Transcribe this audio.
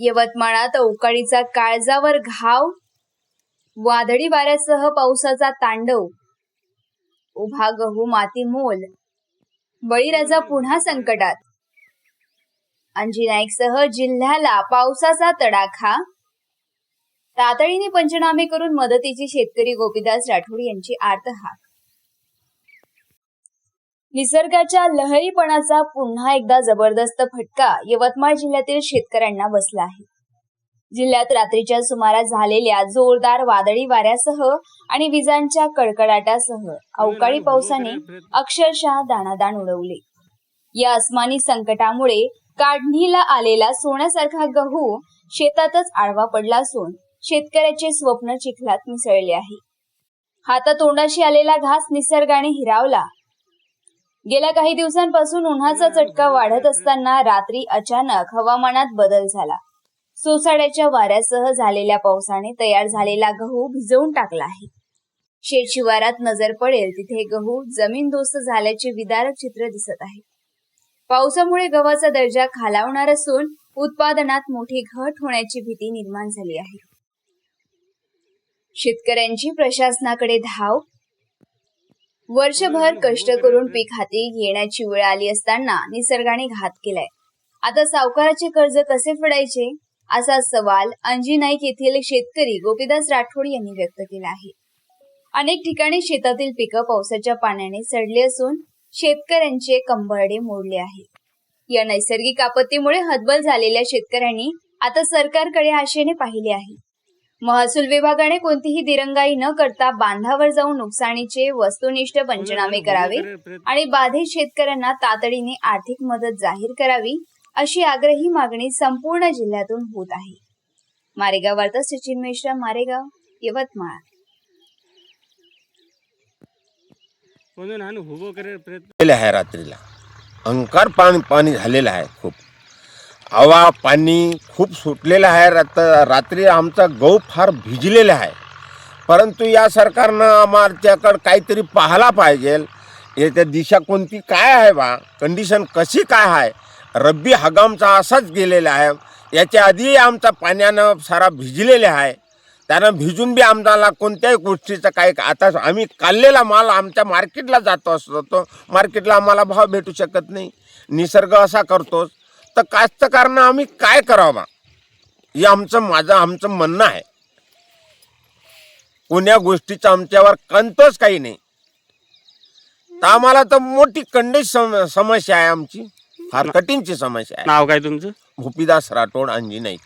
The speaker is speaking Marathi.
यवतमाळात अवकाळीचा काळजावर घाव, वादळी वाऱ्यासह पावसाचा तांडव, उभा गहू मातीमोल, बळीराजा पुन्हा संकटात. अंजी नाईकसह जिल्ह्याला पावसाचा तडाखा, तातडीने पंचनामे करून मदतीची शेतकरी गोपीदास राठोड यांची आर्तहाक. निसर्गाच्या लहरीपणाचा पुन्हा एकदा जबरदस्त फटका यवतमाळ जिल्ह्यातील शेतकऱ्यांना बसला आहे. जिल्ह्यात रात्रीच्या सुमारास झालेल्या जोरदार वादळी वाऱ्यासह आणि विजांच्या कडकडाटासह अवकाळी पावसाने अक्षरशः दाणादाण उडवले. या अस्मानी संकटामुळे काढणीला आलेला सोन्यासारखा गहू शेतातच आडवा पडला असून शेतकऱ्याचे स्वप्न चिखलात मिसळले आहे. हातातोंडाशी आलेला घास निसर्गाने हिरावला. गेल्या काही दिवसांपासून उन्हाचा चटका वाढत असताना रात्री अचानक हवामानात बदल झाला. सोसाट्याच्या वाऱ्यासह झालेल्या पावसाने तयार झालेला गहू भिजवून टाकला आहे. शेतशिवारात नजर पडेल तिथे गहू जमीनदोस्त झाल्याचे विदारक चित्र दिसत आहे. पावसामुळे गव्हाचा दर्जा खालावणार असून उत्पादनात मोठी घट होण्याची भीती निर्माण झाली आहे. शेतकऱ्यांची प्रशासनाकडे धाव. वर्षभर कष्ट करून पीक हाती घेण्याची वेळ आली असताना निसर्गाने घात केलाय. आता सावकाराचे कर्ज कसे फेडायचे असा सवाल अंजी नाईक येथील शेतकरी गोपीदास राठोड यांनी व्यक्त केला आहे. अनेक ठिकाणी शेतातील पिकं पावसाच्या पाण्याने सडली असून शेतकऱ्यांचे कंबरडे मोडले आहे. या नैसर्गिक आपत्तीमुळे हतबल झालेल्या शेतकऱ्यांनी आता सरकारकडे आशेने पाहिले आहे. महसूल विभागाने कोणतीही दिरंगाई न करता बांधावर जाऊन नुकसानीचे वस्तुनिष्ठ पंचनामे करावे आणि बाधित शेतकऱ्यांना तातडीने आर्थिक मदत जाहीर करावी अशी आग्रही मागणी संपूर्ण जिल्ह्यातून होत आहे. मारेगाव वार्ता सचिन मिश्रा, मारेगाव, यवतमाळ. आहे रात्रीला अंकार पाणी झालेलं आहे. खूप हवा पाणी खूप सुटलेलं आहे. रात्री आमचा गहू फार भिजलेला आहे. परंतु या सरकारनं आमच्याकडं काहीतरी पाहायला पाहिजे. याच्या दिशा कोणती काय आहे बा, कंडिशन कशी काय आहे. रब्बी हंगामचा असाच गेलेला आहे. याच्या आधी आमचा पाण्यानं सारा भिजलेला आहे. त्यानं भिजून बी आम्हाला कोणत्याही गोष्टीचं काय, आता आम्ही काढलेला माल आमच्या मार्केटला जातो असतो, मार्केटला आम्हाला भाव भेटू शकत नाही. निसर्ग असा करतोच तर कास्तकारांना आम्ही काय करावं हे आमचं म्हणणं आहे. कोण्या गोष्टीचं आमच्यावर कंतच काही नाही. तर आम्हाला तर मोठी समस्या आहे. आमची फार कठीणची समस्या आहे. नाव काय तुमचं? गोपीदास राठोड, अंजी नाईक.